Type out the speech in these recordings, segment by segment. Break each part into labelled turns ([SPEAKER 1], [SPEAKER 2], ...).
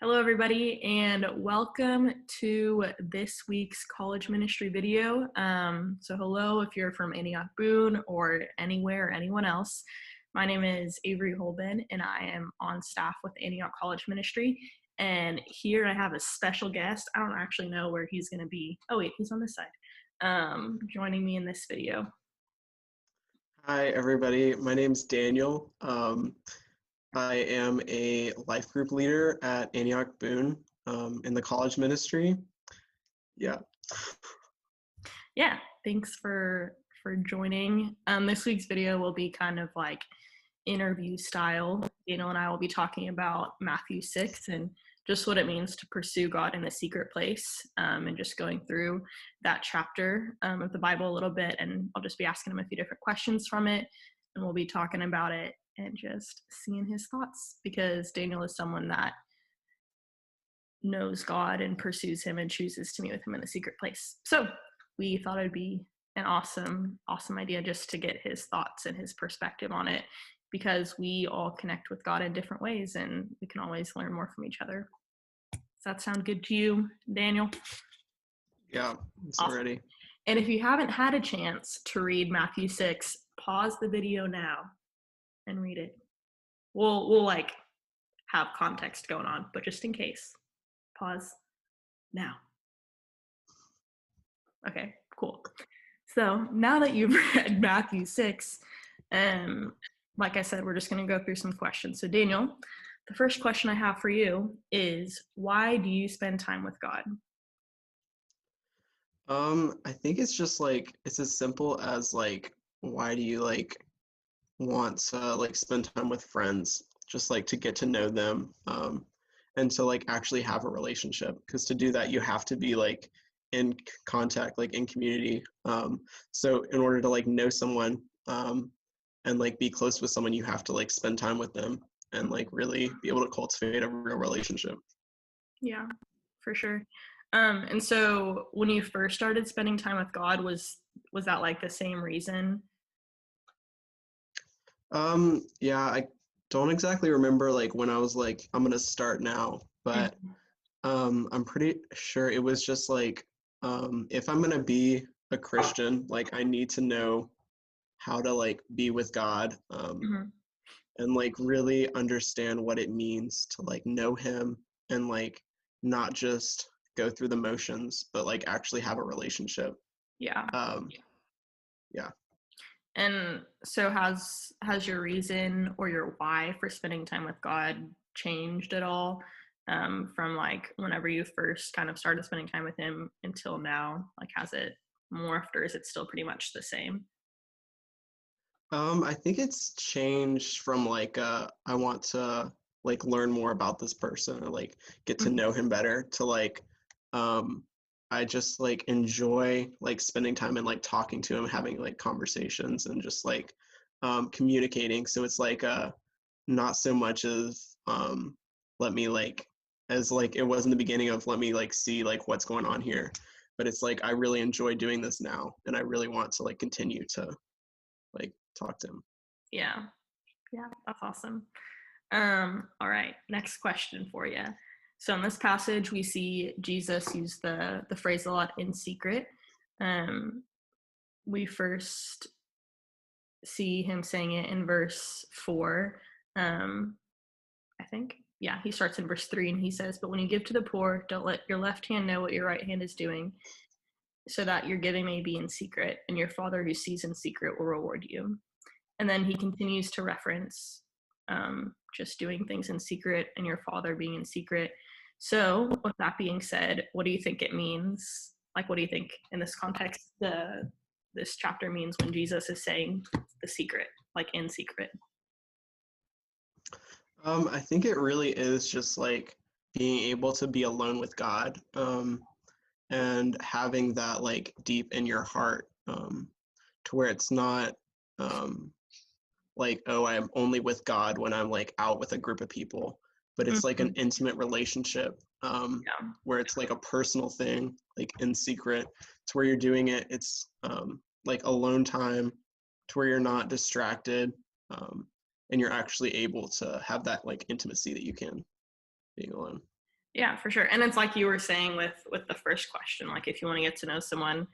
[SPEAKER 1] Hello, everybody, and welcome to this week's college ministry video. So hello if you're from Antioch Boone or anywhere or anyone else. My name is Averi Holben, and I am on staff with Antioch College Ministry. And here I have a special guest. I don't actually know where he's going to be. Oh, wait, he's on this side, joining me in this video.
[SPEAKER 2] Hi, everybody. My name's Daniel. I am a life group leader at Antioch Boone in the college ministry. Yeah,
[SPEAKER 1] Thanks for joining. This week's video will be kind of like interview style. Daniel and I will be talking about Matthew 6 and just what it means to pursue God in the secret place, and just going through that chapter of the Bible a little bit. And I'll just be asking him a few different questions from it, and we'll be talking about it and just seeing his thoughts, because Daniel is someone that knows God and pursues him and chooses to meet with him in the secret place. So we thought it'd be an awesome idea just to get his thoughts and his perspective on it, because we all connect with God in different ways and we can always learn more from each other. Does that sound good to you, Daniel?
[SPEAKER 2] yeah, it's
[SPEAKER 1] Awesome.
[SPEAKER 2] ready.
[SPEAKER 1] And if you haven't had a chance to read Matthew 6, pause the video now and read it. We'll like have context going on, but just in case, pause now. Okay, cool. So now that you've read Matthew 6, like I said, we're just going to go through some questions. So Daniel, the first question I have for you is, why do you spend time with God?
[SPEAKER 2] I think it's just like, it's as simple as like, why do you like want to like spend time with friends? Just like to get to know them, and to like actually have a relationship. Because to do that, you have to be like in contact, like in community. So in order to like know someone, and like be close with someone, you have to like spend time with them and like really be able to cultivate a real relationship.
[SPEAKER 1] Yeah, for sure. And so when you first started spending time with God, was that like the same reason?
[SPEAKER 2] Yeah, I don't exactly remember like when I was like, I'm gonna start now, but I'm pretty sure it was just like, if I'm gonna be a Christian, like I need to know how to like be with God,
[SPEAKER 1] Mm-hmm.
[SPEAKER 2] and like really understand what it means to like know him and like not just go through the motions, but like actually have a relationship.
[SPEAKER 1] Yeah.
[SPEAKER 2] Yeah.
[SPEAKER 1] And so has your reason or your why for spending time with God changed at all, from like whenever you first kind of started spending time with him until now? Like, has it morphed, or is it still pretty much the same?
[SPEAKER 2] I think it's changed from like I want to like learn more about this person or like get to know him better to like um I just like enjoy like spending time and like talking to him, having like conversations and just like communicating. So it's like not so much as let me like as like it was in the beginning of let me like see like what's going on here. But it's like I really enjoy doing this now and I really want to like continue to like talk to him.
[SPEAKER 1] Yeah, that's awesome. All right, next question for you. So in this passage, we see Jesus use the phrase a lot, in secret. We first see him saying it in verse 4. I think, yeah, he starts in verse 3 and he says, "But when you give to the poor, don't let your left hand know what your right hand is doing, so that your giving may be in secret, and your Father who sees in secret will reward you." And then he continues to reference just doing things in secret and your Father being in secret. So with that being said, what do you think it means? Like, what do you think in this context this chapter means when Jesus is saying the secret, like in secret?
[SPEAKER 2] I think it really is just like being able to be alone with God, and having that like deep in your heart, to where it's not like, oh, I'm only with God when I'm like out with a group of people, but it's like an
[SPEAKER 1] Mm-hmm.
[SPEAKER 2] intimate relationship,
[SPEAKER 1] Yeah.
[SPEAKER 2] where it's like a personal thing, like in secret. It's where you're doing it. It's like alone time, to where you're not distracted, and you're actually able to have that like intimacy that you can being alone.
[SPEAKER 1] Yeah, for sure. And it's like you were saying with the first question, like if you want to get to know someone,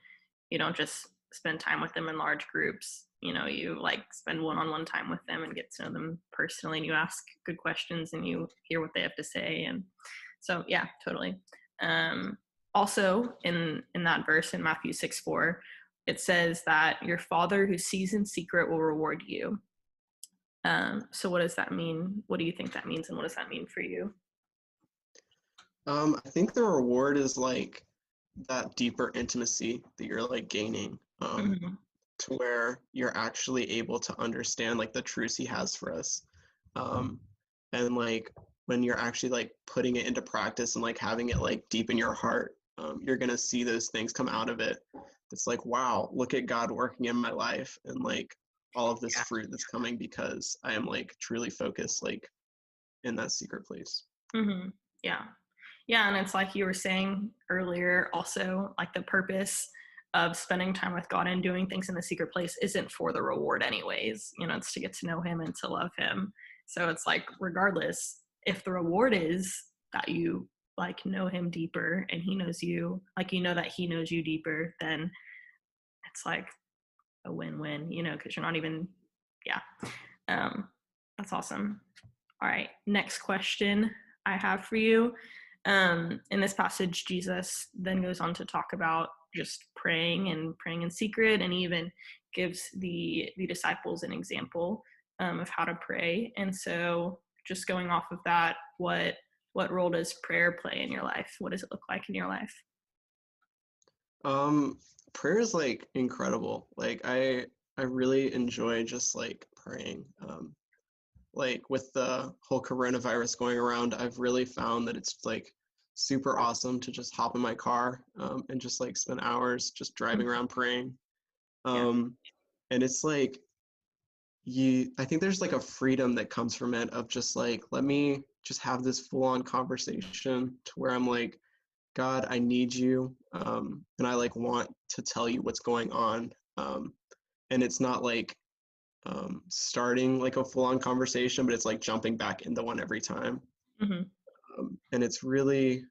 [SPEAKER 1] you don't just spend time with them in large groups. You like spend one-on-one time with them and get to know them personally, and you ask good questions and you hear what they have to say. And so yeah, totally. Also in that verse in Matthew 6:4, it says that your father who sees in secret will reward you. So what does that mean? What do you think that means, and what does that mean for you?
[SPEAKER 2] I think the reward is like that deeper intimacy that you're like gaining,
[SPEAKER 1] Hmm.
[SPEAKER 2] to where you're actually able to understand like the truths he has for us. Um, and like when you're actually like putting it into practice and like having it like deep in your heart, you're gonna see those things come out of it. It's like, wow, look at God working in my life and like all of this fruit that's coming because I am like truly focused like in that secret place.
[SPEAKER 1] Hmm. Yeah. Yeah. And it's like you were saying earlier, also, like the purpose of spending time with God and doing things in the secret place isn't for the reward, anyways. It's to get to know Him and to love Him. So it's like, regardless, if the reward is that you like know Him deeper and He knows you, like that He knows you deeper, then it's like a win-win, because you're not even, yeah. Um, that's awesome. All right, next question I have for you. In this passage, Jesus then goes on to talk about just praying and praying in secret, and he even gives the disciples an example of how to pray. And so, just going off of that, what role does prayer play in your life? What does it look like in your life?
[SPEAKER 2] Um, Prayer is like incredible. Like I really enjoy just like praying. Like with the whole coronavirus going around, I've really found that it's like super awesome to just hop in my car, and just like spend hours just driving around praying.
[SPEAKER 1] Yeah.
[SPEAKER 2] Um, and it's like I think there's like a freedom that comes from it of just like, let me just have this full on conversation to where I'm like, God, I need you. And I like want to tell you what's going on. And it's not like starting like a full on conversation, but it's like jumping back into one every time.
[SPEAKER 1] Hmm.
[SPEAKER 2] And it's really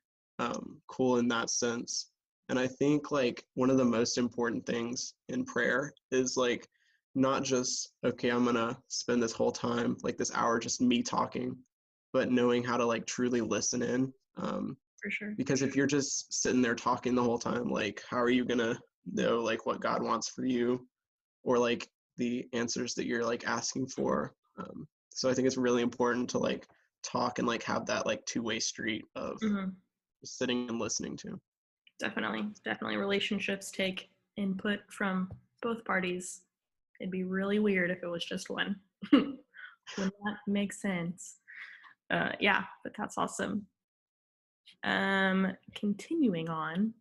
[SPEAKER 2] cool in that sense. And I think like one of the most important things in prayer is like not just, okay, I'm going to spend this whole time, like this hour, just me talking, but knowing how to like truly listen in.
[SPEAKER 1] For sure.
[SPEAKER 2] Because if you're just sitting there talking the whole time, like how are you going to know like what God wants for you, or like the answers that you're like asking for? So I think it's really important to like talk and like have that like two-way street of
[SPEAKER 1] Hmm.
[SPEAKER 2] just sitting and listening to.
[SPEAKER 1] Definitely, relationships take input from both parties. It'd be really weird if it was just one. Would not make sense. Yeah, but that's awesome. Continuing on,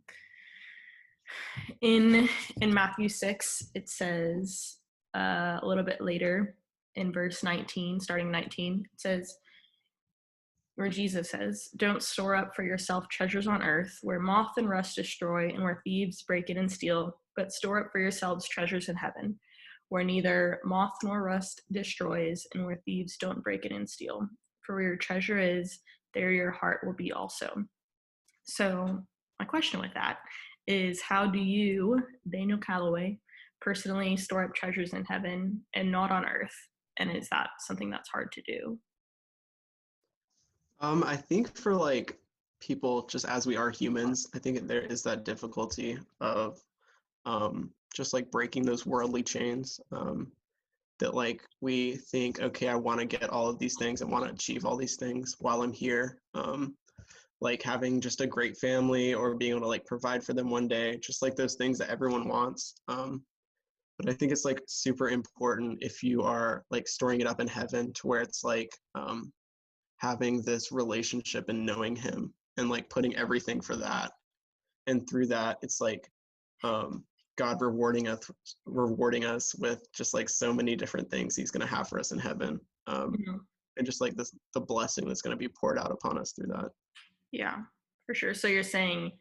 [SPEAKER 1] in in Matthew 6, it says a little bit later in verse 19, starting 19, it says, where Jesus says, "Don't store up for yourself treasures on earth, where moth and rust destroy and where thieves break in and steal, but store up for yourselves treasures in heaven, where neither moth nor rust destroys and where thieves don't break in and steal. For where your treasure is, there your heart will be also." So, my question with that is, how do you, Daniel Calloway, personally store up treasures in heaven and not on earth? And is that something that's hard to do?
[SPEAKER 2] I think for like people, just as we are humans, I think there is that difficulty of just like breaking those worldly chains. That like we think, okay, I want to get all of these things, I want to achieve all these things while I'm here. Like having just a great family or being able to like provide for them one day, just like those things that everyone wants. But I think it's like super important if you are like storing it up in heaven to where it's like having this relationship and knowing him and like putting everything for that. And through that, it's like um, God rewarding us with just like so many different things he's going to have for us in heaven.
[SPEAKER 1] Mhm.
[SPEAKER 2] And just like this, the blessing that's going to be poured out upon us through that.
[SPEAKER 1] Yeah, for sure. So you're saying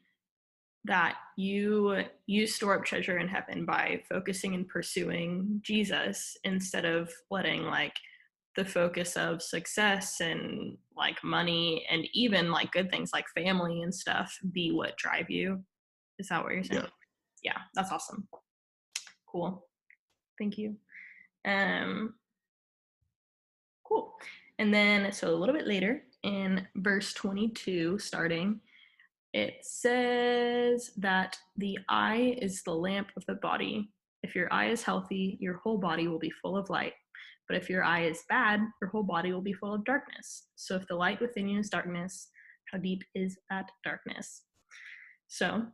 [SPEAKER 1] that you store up treasure in heaven by focusing and pursuing Jesus instead of letting like the focus of success and like money and even like good things like family and stuff be what drive you. Is that what you're saying?
[SPEAKER 2] Yeah.
[SPEAKER 1] Yeah, that's awesome. Cool. Thank you. Um, cool. And then, so a little bit later in verse 22, starting, it says that the eye is the lamp of the body. If your eye is healthy, your whole body will be full of light. But if your eye is bad, your whole body will be full of darkness. So if the light within you is darkness, how deep is that darkness? So,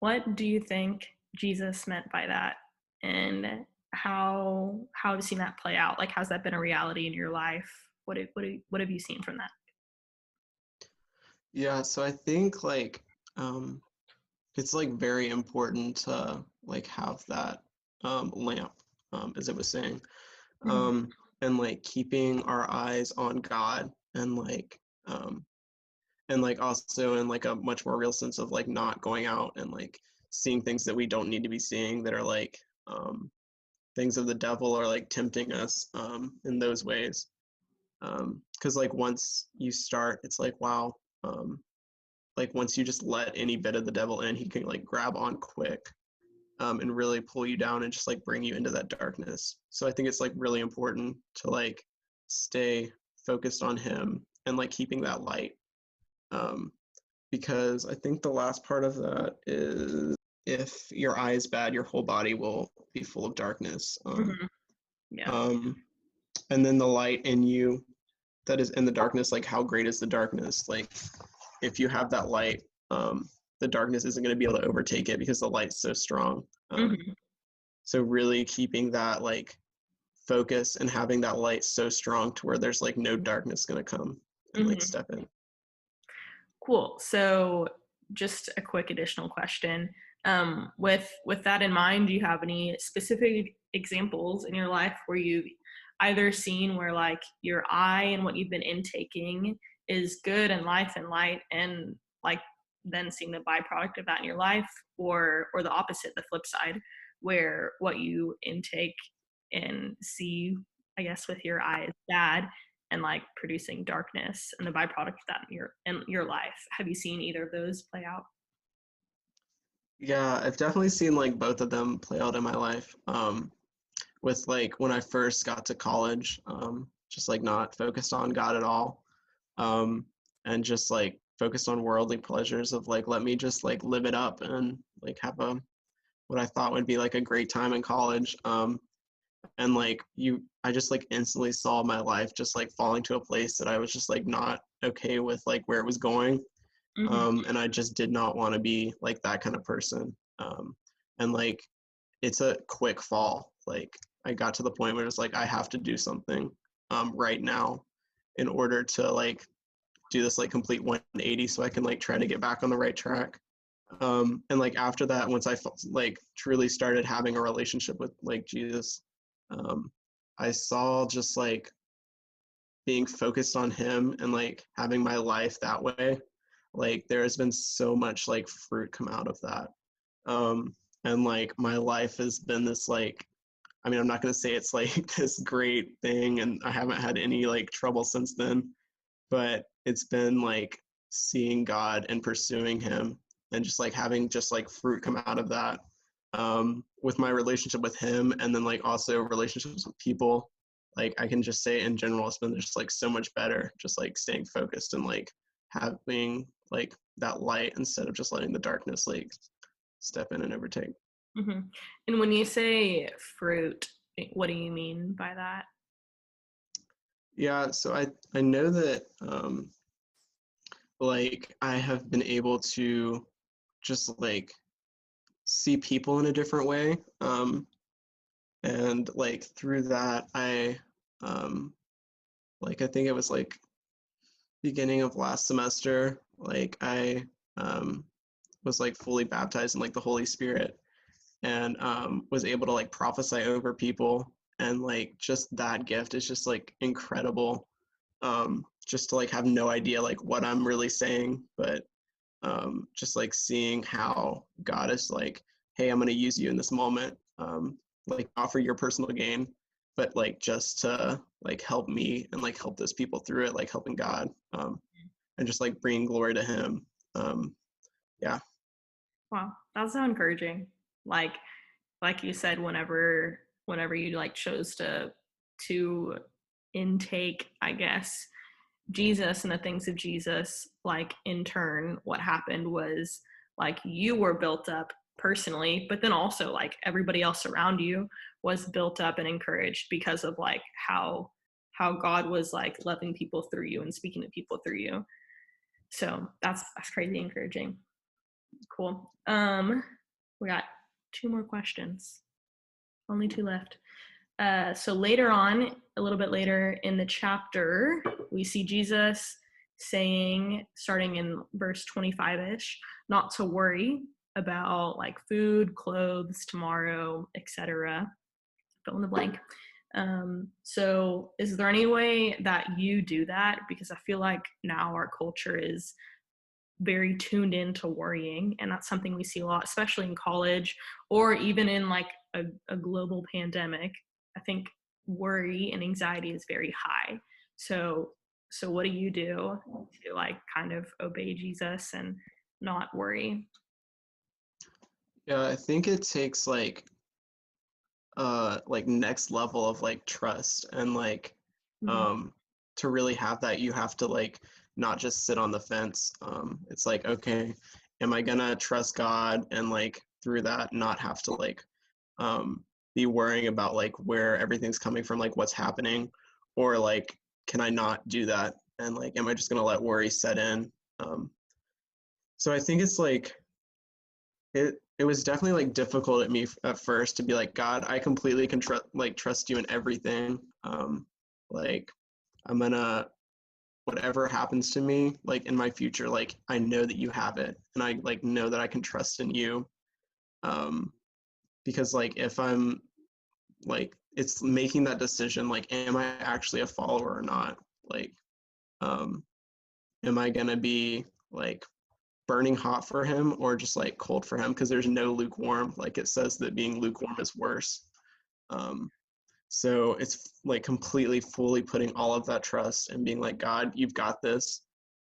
[SPEAKER 1] what do you think Jesus meant by that? And how have you seen that play out? Like, how's that been a reality in your life? What have you seen from that?
[SPEAKER 2] Yeah, so I think like it's like very important to like have that lamp, as it was saying,
[SPEAKER 1] Mm-hmm.
[SPEAKER 2] and like keeping our eyes on God and like also in like a much more real sense of like not going out and like seeing things that we don't need to be seeing that are like things of the devil or like tempting us in those ways. Because like once you start, it's like wow. Like once you just let any bit of the devil in, he can like grab on quick and really pull you down and just like bring you into that darkness. So I think it's like really important to like stay focused on him and like keeping that light. Um, because I think the last part of that is if your eye is bad, your whole body will be full of darkness.
[SPEAKER 1] Mm-hmm. Yeah.
[SPEAKER 2] Um, and then the light in you that is in the darkness, like how great is the darkness? Like if you have that light, the darkness isn't going to be able to overtake it because the light's so strong.
[SPEAKER 1] Mm-hmm.
[SPEAKER 2] So really keeping that like focus and having that light so strong to where there's like no darkness going to come and like
[SPEAKER 1] Mm-hmm.
[SPEAKER 2] step in.
[SPEAKER 1] Cool. So, just a quick additional question. With that in mind, do you have any specific examples in your life where you either seen where like your eye and what you've been intaking is good and life and light, and like then seeing the byproduct of that in your life, or the opposite, the flip side, where what you intake and see, I guess, with your eye is bad and like producing darkness and the byproduct of that in your life. Have you seen either of those play out?
[SPEAKER 2] Yeah, I've definitely seen like both of them play out in my life. With like when I first got to college, just like not focused on God at all, um, and just like focused on worldly pleasures of like let me just like live it up and like have a what I thought would be like a great time in college. And like I just like instantly saw my life just like falling to a place that I was just like not okay with like where it was going.
[SPEAKER 1] Mm-hmm.
[SPEAKER 2] And I just did not want to be like that kind of person. And like it's a quick fall. Like I got to the point where it's like I have to do something right now in order to like do this like complete 180 so I can like try to get back on the right track. And like after that, once I like truly started having a relationship with like Jesus, um, I saw just like being focused on him and like having my life that way. Like there has been so much like fruit come out of that. And like my life has been this like I mean, I'm not going to say it's like this great thing and I haven't had any like trouble since then, but it's been like seeing God and pursuing him and just like having just like fruit come out of that with my relationship with him and then like also relationships with people. Like I can just say in general, it's been just like so much better, just like staying focused and like having like that light instead of just letting the darkness like step in and overtake.
[SPEAKER 1] Mm-hmm. And when you say fruit, what do you mean by that?
[SPEAKER 2] Yeah, so I know that like I have been able to just like see people in a different way. And like through that um like I think it was like beginning of last semester, like I was like fully baptized in like the Holy Spirit and was able to like prophesy over people and like just that gift is just like incredible. Just to like have no idea like what I'm really saying, but just like seeing how God is like, hey, I'm going to use you in this moment, like not for your personal gain, but like just to like help me and like help those people through it, like helping God, and just like bringing glory to Him. Um, yeah.
[SPEAKER 1] Wow, that's so encouraging. Like like you said, whenever you like chose to intake, I guess, Jesus and the things of Jesus, like in turn, what happened was like you were built up personally, but then also like everybody else around you was built up and encouraged because of like how God was like loving people through you and speaking to people through you. So that's crazy encouraging. Cool. We got two more questions. Only two left. So later on, a little bit later in the chapter, we see Jesus saying, starting in verse 25-ish, not to worry about like food, clothes, tomorrow, etc. Fill in the blank. So is there any way that you do that? Because I feel like now our culture is very tuned into worrying, and that's something we see a lot, especially in college or even in like a global pandemic. I think worry and anxiety is very high. So what do you do to like kind of obey Jesus and not worry?
[SPEAKER 2] Yeah, I think it takes like next level of like trust and like
[SPEAKER 1] Mm-hmm.
[SPEAKER 2] um to really have that you have to like not just sit on the fence. It's like, okay, am I gonna trust God and like through that not have to like be worrying about like where everything's coming from, like what's happening, or like can I not do that and like am I just gonna let worry set in? um so I think it's like it was definitely like difficult at me at first to be like, God, I completely can trust you in everything. Like I'm gonna, whatever happens to me like in my future, like I know that you have it and I like know that I can trust in you. um because like if I'm like, it's making that decision, like am I actually a follower or not? Like um am I gonna be like burning hot for him or just like cold for him? Because there's no lukewarm. Like it says that being lukewarm is worse. Um, so it's like completely, fully putting all of that trust and being like, God, you've got this.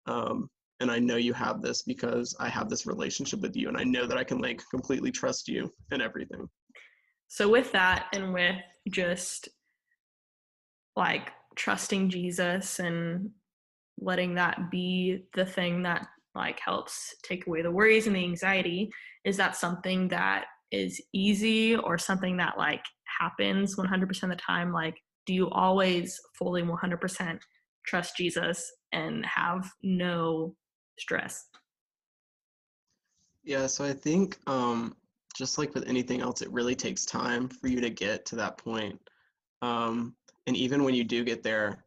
[SPEAKER 2] And I know you have this because I have this relationship with you, and I know that I can like completely trust you in everything.
[SPEAKER 1] So with that, and with just like trusting Jesus and letting that be the thing that like helps take away the worries and the anxiety, is that something that is easy or something that like happens 100% of the time? Like, do you always fully 100% trust Jesus and have no stress?
[SPEAKER 2] Yeah, so I think just like with anything else, it really takes time for you to get to that point. And even when you do get there,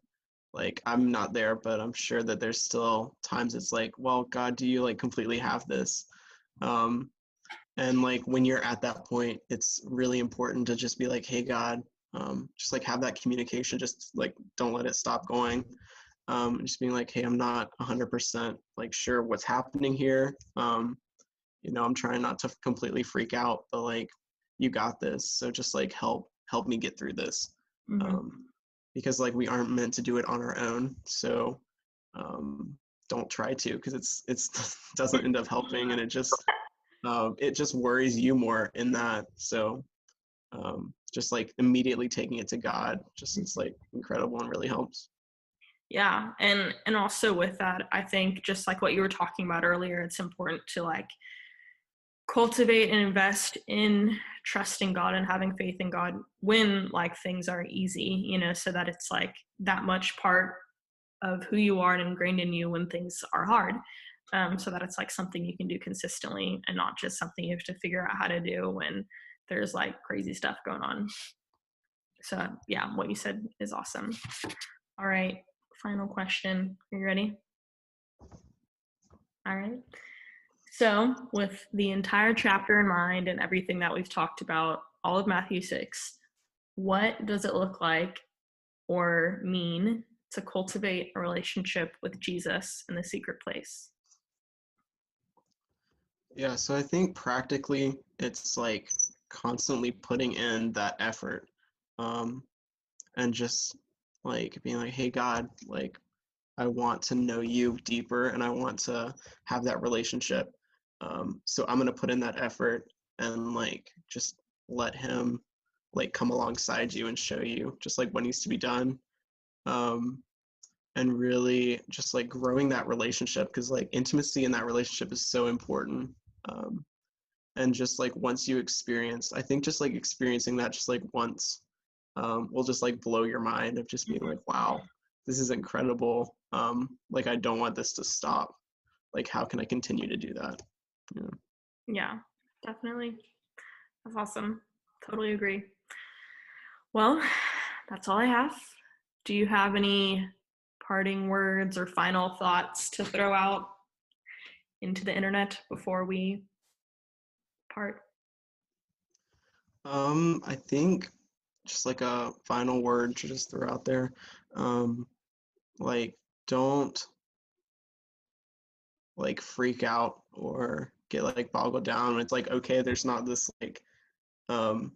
[SPEAKER 2] like I'm not there, but I'm sure that there's still times it's like, well, God, do you like completely have this? Um, and like when you're at that point, it's really important to just be like, hey, God, just like have that communication, just like don't let it stop going. Just being like, hey, I'm not 100% like sure what's happening here. I'm trying not to completely freak out, but like you got this. So just like help me get through this.
[SPEAKER 1] Mm-hmm.
[SPEAKER 2] Um, because like we aren't meant to do it on our own. So um, don't try to, because it's doesn't end up helping, and it just worries you more in that. So just like immediately taking it to God just is like incredible and really helps.
[SPEAKER 1] Yeah, and also with that, I think just like what you were talking about earlier, it's important to like cultivate and invest in trusting God and having faith in God when like things are easy, so that it's like that much part of who you are and ingrained in you when things are hard. So that it's like something you can do consistently and not just something you have to figure out how to do when there's like crazy stuff going on. So yeah, what you said is awesome. All right, final question. Are you ready? All right. So, with the entire chapter in mind and everything that we've talked about, all of Matthew 6, what does it look like or mean to cultivate a relationship with Jesus in the secret place?
[SPEAKER 2] Yeah, so I think practically it's like constantly putting in that effort. Um, and just like being like, hey God, like I want to know you deeper and I want to have that relationship. So I'm gonna put in that effort and like just let him like come alongside you and show you just like what needs to be done. Um, and really just like growing that relationship, because like intimacy in that relationship is so important. Um, and just like once you experience, I think just like experiencing that just like once will just like blow your mind of just being like, wow, this is incredible. Like I don't want this to stop. Like how can I continue to do that? Yeah.
[SPEAKER 1] Yeah, definitely. That's awesome. Totally agree. Well, that's all I have. Do you have any parting words or final thoughts to throw out into the internet before we part?
[SPEAKER 2] I think just like a final word to just throw out there, like don't like freak out or get like boggled down. It's like, okay, there's not this um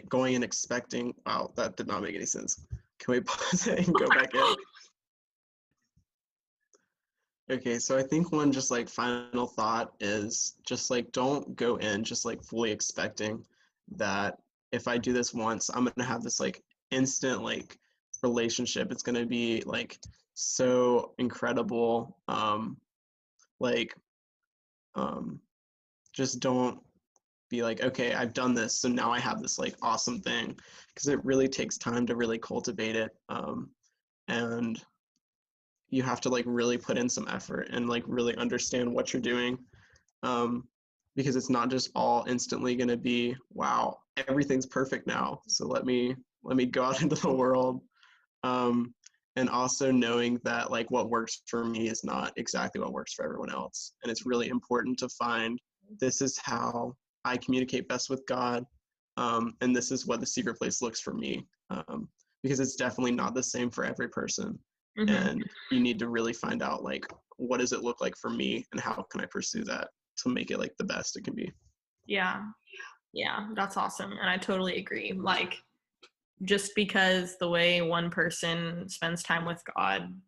[SPEAKER 2] going and expecting, wow, that did not make any sense. Can we pause it and go back in? Okay, so I think one just like final thought is just like don't go in just like fully expecting that if I do this once, I'm gonna have this like instant like relationship. It's gonna be like so incredible. Like um just don't be like, okay, I've done this, so now I have this like awesome thing, because it really takes time to really cultivate it. And you have to like really put in some effort and like really understand what you're doing, um, because it's not just all instantly going to be, wow, everything's perfect now, so let me go out into the world. um, and also knowing that like what works for me is not exactly what works for everyone else, and it's really important to find, this is how I communicate best with God, and this is what the secret place looks for me, because it's definitely not the same for every person,
[SPEAKER 1] Mm-hmm.
[SPEAKER 2] and you need to really find out like what does it look like for me and how can I pursue that to make it like the best it can be.
[SPEAKER 1] Yeah. Yeah, that's awesome. And I totally agree. Like, just because the way one person spends time with God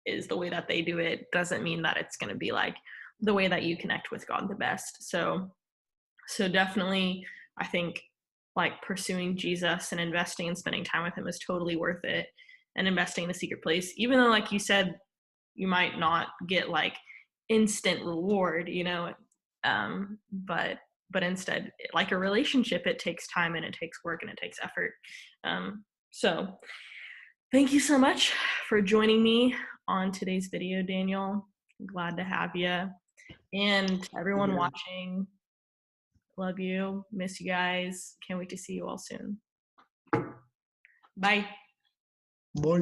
[SPEAKER 1] is the way that they do it doesn't mean that it's going to be like the way that you connect with God the best. So definitely I think like pursuing Jesus and investing and spending time with him is totally worth it, and investing in the secret place, even though like you said you might not get like instant reward, but instead, like a relationship, it takes time and it takes work and it takes effort. So thank you so much for joining me on today's video, Daniel. I'm glad to have you. And everyone
[SPEAKER 2] Yeah.
[SPEAKER 1] watching, love you, miss you guys. Can't wait to see you all soon. Bye.
[SPEAKER 2] Boy.